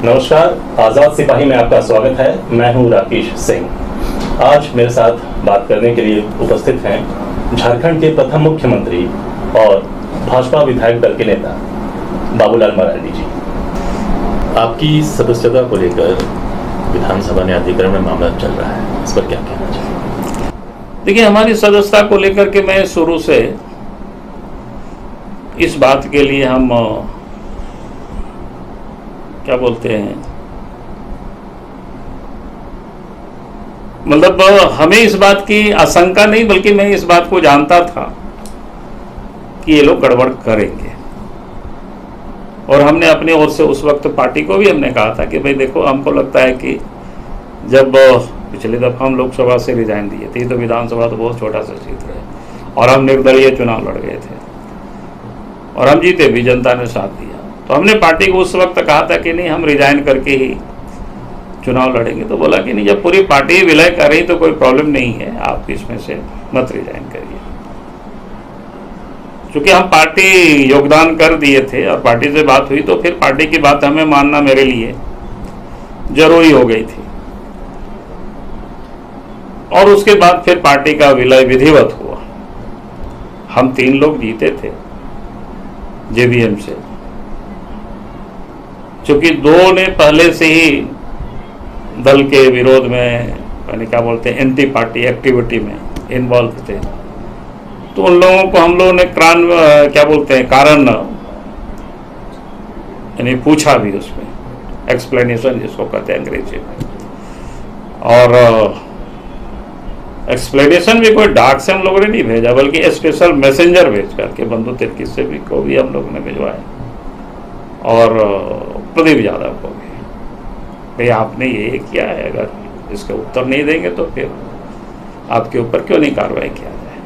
नमस्कार, आज़ाद सिपाही में आपका स्वागत है। मैं हूं राकेश सिंह। आज मेरे साथ बात करने के लिए उपस्थित हैं झारखंड के प्रथम मुख्यमंत्री और भाजपा विधायक दल के नेता बाबूलाल मरांडी जी। आपकी सदस्यता को लेकर विधानसभा न्यायाधिकरण में मामला चल रहा है, इस पर क्या कहना चाहिए? देखिए, हमारी सदस्यता को लेकर के मैं शुरू से इस बात के लिए हम क्या बोलते हैं, मतलब हमें इस बात की आशंका नहीं बल्कि मैं इस बात को जानता था कि ये लोग गड़बड़ करेंगे। और हमने अपनी ओर से उस वक्त पार्टी को भी हमने कहा था कि भाई देखो, हमको लगता है कि जब पिछली दफा हम लोकसभा से रिजाइन दिए थे तो विधानसभा तो बहुत छोटा सा सीट रहे और हम निर्दलीय चुनाव लड़ गए थे और हम जीते भी, जनता ने साथ दिया। तो हमने पार्टी को उस वक्त कहा था कि नहीं, हम रिजाइन करके ही चुनाव लड़ेंगे। तो बोला कि नहीं, जब पूरी पार्टी विलय कर रही तो कोई प्रॉब्लम नहीं है, आप इसमें से मत रिजाइन करिए। चूंकि हम पार्टी योगदान कर दिए थे और पार्टी से बात हुई तो फिर पार्टी की बात हमें मानना मेरे लिए जरूरी हो गई थी। और उसके बाद फिर पार्टी का विलय विधिवत हुआ। हम 3 लोग जीते थे जेवीएम से, चूंकि 2 ने पहले से ही दल के विरोध में, यानी क्या बोलते हैं, एंटी पार्टी एक्टिविटी में इन्वॉल्व थे। तो उन लोगों को हम लोगों ने क्या बोलते हैं, कारण यानी पूछा भी, उसमें एक्सप्लेनेशन जिसको कहते हैं अंग्रेजी में। और एक्सप्लेनेशन भी कोई डाक से हम लोगों ने नहीं भेजा बल्कि स्पेशल मैसेंजर भेज करके बंधु तिर्की से भी को भी हम लोगों ने भिजवाया और प्रदीप यादव को भी, भाई आपने ये किया है, अगर इसका उत्तर नहीं देंगे तो फिर आपके ऊपर क्यों नहीं कार्रवाई किया जाए।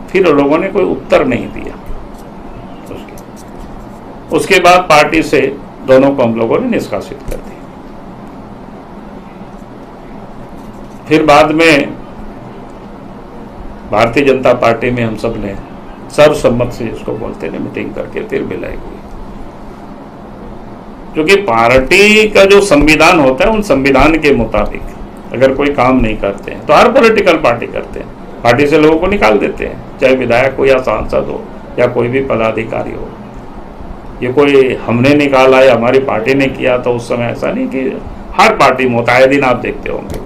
फिर उन लोगों ने कोई उत्तर नहीं दिया। उसके बाद पार्टी से दोनों को हम लोगों ने निष्कासित कर दिया। फिर बाद में भारतीय जनता पार्टी में हम सब ने सर्वसम्मत से, जिसको बोलते हैं, मीटिंग करके फिर विलय हुई। क्योंकि पार्टी का जो संविधान होता है, उन संविधान के मुताबिक अगर कोई काम नहीं करते हैं तो हर पॉलिटिकल पार्टी करते हैं, पार्टी से लोगों को निकाल देते हैं, चाहे विधायक हो या सांसद हो या कोई भी पदाधिकारी हो। ये कोई हमने निकाला या हमारी पार्टी ने किया तो उस समय ऐसा नहीं कि हर पार्टी में होता है, दिन आप देखते होंगे।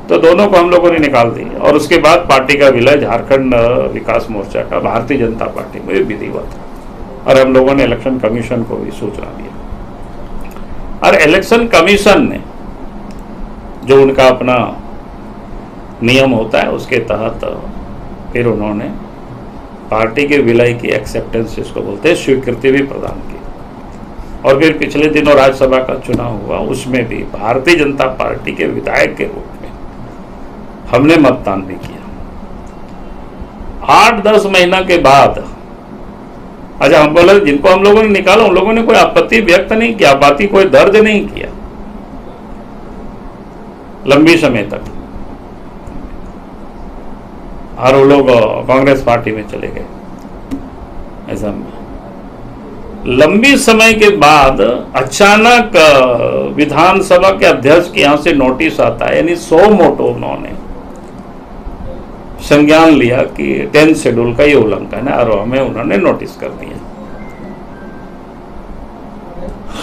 तो दोनों को हम लोगों ने निकाल दी और उसके बाद पार्टी का विलय झारखंड विकास मोर्चा का भारतीय जनता पार्टी में विधिवत, और हम लोगों ने इलेक्शन कमीशन को भी सूचना दिया। और इलेक्शन कमीशन ने जो उनका अपना नियम होता है उसके तहत फिर उन्होंने पार्टी के विलय की एक्सेप्टेंस, जिसको बोलते हैं, स्वीकृति भी प्रदान की। और फिर पिछले दिनों राज्यसभा का चुनाव हुआ, उसमें भी भारतीय जनता पार्टी के विधायक के रूप में हमने मतदान भी किया। 8-10 महीना के बाद, अच्छा, हम बोले जिनको हम लोगों ने निकाला उन लोगों ने कोई आपत्ति व्यक्त नहीं किया, बाती कोई दर्ज नहीं किया लंबी समय तक। और वो लोग कांग्रेस पार्टी में चले गए। ऐसा लंबी समय के बाद अचानक विधानसभा के अध्यक्ष के यहां से नोटिस आता है, यानी 100 मोटो उन्होंने संज्ञान लिया कि 10th शेड्यूल का ये उल्लंघन है और हमें उन्होंने नोटिस कर दिया।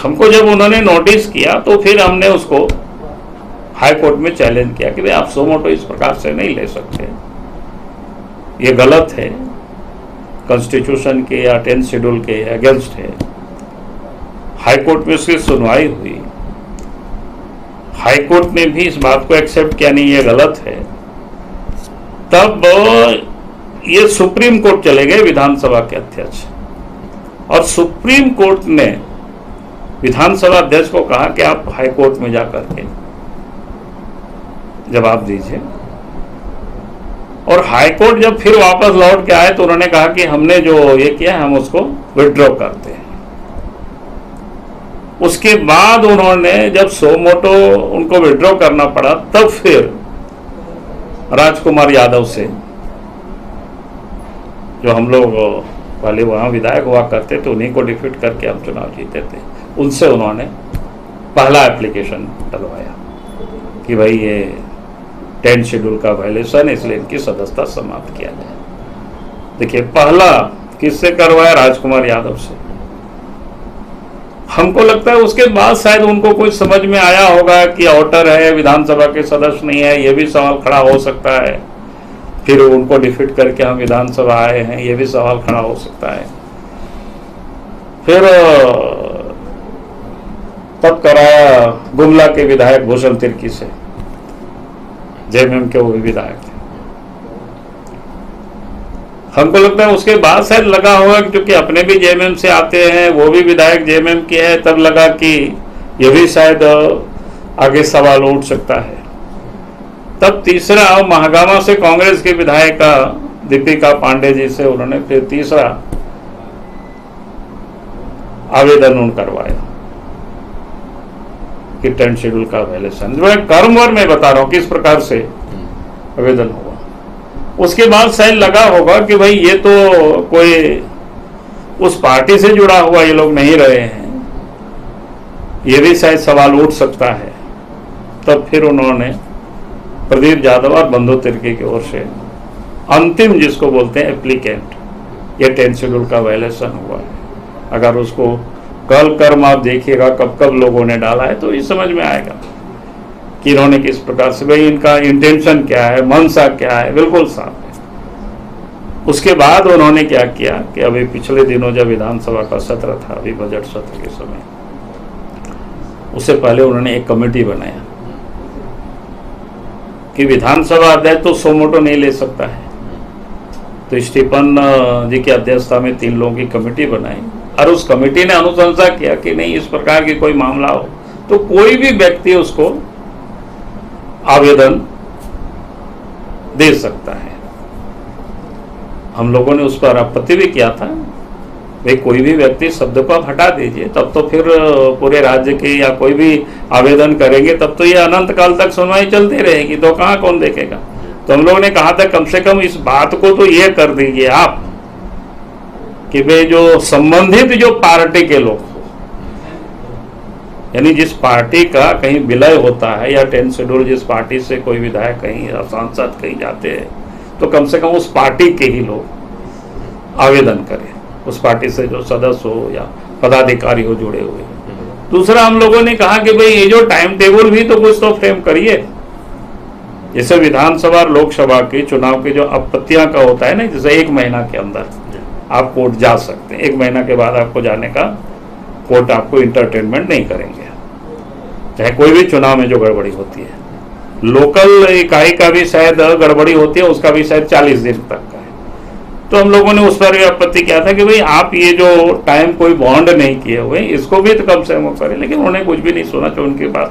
हमको जब उन्होंने नोटिस किया तो फिर हमने उसको हाई कोर्ट में चैलेंज किया कि भाई आप 100 मोटो इस प्रकार से नहीं ले सकते, ये गलत है, कॉन्स्टिट्यूशन के या 10th शेड्यूल के अगेंस्ट है। हाई कोर्ट में उसकी सुनवाई हुई, हाई कोर्ट ने भी इस बात को एक्सेप्ट किया, नहीं ये गलत है। तब ये सुप्रीम कोर्ट चले गए विधानसभा के अध्यक्ष, और सुप्रीम कोर्ट ने विधानसभा अध्यक्ष को कहा कि आप हाई कोर्ट में जाकर के जवाब दीजिए। और हाई कोर्ट जब फिर वापस लौट के आए तो उन्होंने कहा कि हमने जो ये किया हम उसको विड्रॉ करते हैं। उसके बाद उन्होंने जब 100 मोटो उनको विड्रॉ करना पड़ा, तब फिर राजकुमार यादव से, जो हम लोग पहले वहाँ विधायक हुआ करते थे, उन्हीं को डिफीट करके हम चुनाव जीते थे, उनसे उन्होंने पहला एप्लीकेशन डलवाया कि भाई ये 10 शेड्यूल का वायलेशन है, इसलिए इनकी सदस्यता समाप्त किया जाए। देखिए, पहला किससे करवाया? राजकुमार यादव से। हमको लगता है उसके बाद शायद उनको कोई समझ में आया होगा कि आउटर है, विधानसभा के सदस्य नहीं है, ये भी सवाल खड़ा हो सकता है। फिर उनको डिफीट करके हम विधानसभा आए हैं, ये भी सवाल खड़ा हो सकता है। फिर तब कराया गुमला के विधायक भूषण तिर्की से, जेएमएम के वो भी विधायक थे। हमको लगता है उसके बाद शायद लगा होगा क्योंकि अपने भी जेएमएम से आते हैं, वो भी विधायक जेएमएम के है, तब लगा कि ये भी शायद आगे सवाल उठ सकता है। तब तीसरा महागामा से कांग्रेस के विधायिका दीपिका पांडे जी से उन्होंने फिर तीसरा आवेदन उन करवाया कि 10 शेड्यूल का वायलेशन। क्रमवार मैं बता रहा हूं किस प्रकार से आवेदन हुआ। उसके बाद शायद लगा होगा कि भाई ये तो कोई उस पार्टी से जुड़ा हुआ ये लोग नहीं रहे हैं, ये भी शायद सवाल उठ सकता है। तब फिर उन्होंने प्रदीप यादव और बंधु तिर्की की ओर से अंतिम जिसको बोलते हैं एप्लीकेंट, ये 10 शेड्यूल का वायलेशन हुआ है। अगर उसको कल कर्म आप देखिएगा कब कब लोगों ने डाला है तो ये समझ में आएगा कि इन्होंने किस प्रकार से, भाई इनका इंटेंशन क्या है, मंशा क्या है, बिल्कुल साफ है। उसके बाद उन्होंने क्या किया कि अभी पिछले दिनों जब विधानसभा का सत्र था, अभी बजट सत्र के समय, उससे पहले उन्होंने एक कमेटी बनाया कि विधानसभा अध्यक्ष तो सो मोटो नहीं ले सकता है, तो स्टीफन जी की अध्यक्षता में 3 लोगों की कमेटी बनाई और उस कमेटी ने अनुशंसा किया कि नहीं, इस प्रकार की कोई मामला हो तो कोई भी व्यक्ति उसको आवेदन दे सकता है। हम लोगों ने उस पर आपत्ति भी किया था, भाई कोई भी व्यक्ति शब्द को आप हटा दीजिए, तब तो फिर पूरे राज्य के या कोई भी आवेदन करेंगे तब तो ये अनंत काल तक सुनवाई चलती रहेगी, तो कहाँ कौन देखेगा। तो हम लोगों ने कहा था कम से कम इस बात को तो ये कर दीजिए आप कि भाई जो संबंधित जो पार्टी के लोग, यानी जिस पार्टी का कहीं विलय होता है या 10 शेड्यूल जिस पार्टी से कोई विधायक कहीं या सांसद कहीं जाते हैं, तो कम से कम उस पार्टी के ही लोग आवेदन करें, उस पार्टी से जो सदस्य हो या पदाधिकारी हो जुड़े हुए। दूसरा हम लोगों ने कहा कि भाई ये जो टाइम टेबल भी तो कुछ तो फ्रेम करिए, जैसे विधानसभा और लोकसभा के चुनाव की जो आपत्तियां का होता है ना, जैसे 1 महीना के अंदर आप कोर्ट जा सकते हैं, 1 महीना के बाद आपको जाने का कोर्ट आपको इंटरटेनमेंट नहीं करेंगे, चाहे कोई भी चुनाव में जो गड़बड़ी होती है। लोकल इकाई का भी शायद गड़बड़ी होती है, उसका भी शायद 40 दिन तक का है। तो हम लोगों ने उस पर भी आपत्ति किया था कि भाई आप ये जो टाइम कोई बॉन्ड नहीं किए हुए इसको भी तो कम से कम करें, लेकिन उन्होंने कुछ भी नहीं सुना कि उनके पास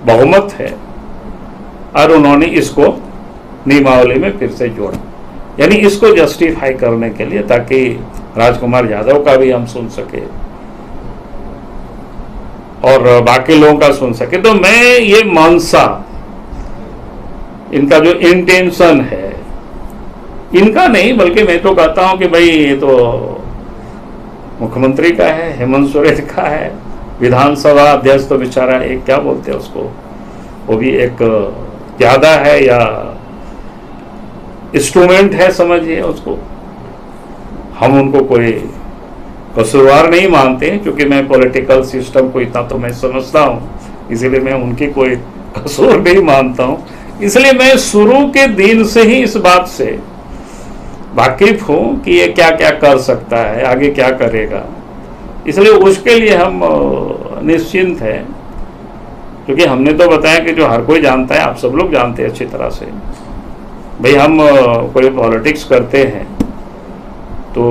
बहुमत है और उन्होंने इसको नियमावली में फिर से जोड़ा, यानी इसको जस्टिफाई करने के लिए, ताकि राजकुमार यादव का भी हम सुन सके और बाकी लोगों का सुन सके। तो मैं ये मंशा, इनका जो इंटेंशन है, इनका नहीं बल्कि मैं तो कहता हूं कि भाई ये तो मुख्यमंत्री का है, हेमंत सोरेन का है, विधानसभा अध्यक्ष तो बेचारा एक क्या बोलते हैं उसको, वो भी एक ज्यादा है या इंस्ट्रूमेंट है समझिए उसको। हम उनको कोई कसूरवार नहीं मानते, क्योंकि मैं पॉलिटिकल सिस्टम को इतना तो मैं समझता हूँ, इसीलिए मैं उनकी कोई कसूर नहीं मानता हूँ। इसलिए मैं शुरू के दिन से ही इस बात से वाकिफ हूँ कि ये क्या क्या कर सकता है, आगे क्या करेगा, इसलिए उसके लिए हम निश्चिंत हैं। क्योंकि हमने तो बताया कि जो हर कोई जानता है, आप सब लोग जानते हैं अच्छी तरह से, भाई हम कोई पॉलिटिक्स करते हैं तो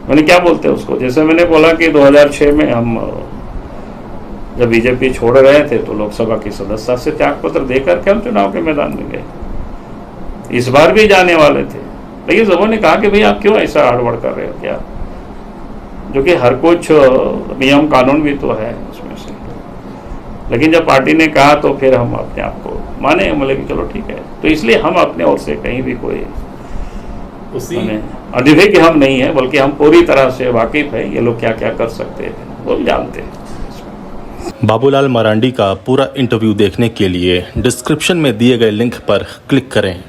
मैंने क्या बोलते हैं उसको, जैसे मैंने बोला कि 2006 में हम जब बीजेपी छोड़ रहे थे तो लोकसभा की सदस्यता से त्यागपत्र देकर के हम चुनाव के मैदान में गए, इस बार भी जाने वाले थे, लेकिन सबों ने कहा कि भाई आप क्यों ऐसा हड़बड़ कर रहे हो क्या, जो कि हर कुछ नियम कानून भी तो है उसमें से। लेकिन जब पार्टी ने कहा तो फिर हम अपने आप को माने, बोले कि चलो ठीक है। तो इसलिए हम अपने ओर से कहीं भी कोई अनिभिज्ञ हम नहीं है, बल्कि हम पूरी तरह से वाकिफ है ये लोग क्या क्या कर सकते हैं, वो जानते हैं। बाबूलाल मरांडी का पूरा इंटरव्यू देखने के लिए डिस्क्रिप्शन में दिए गए लिंक पर क्लिक करें।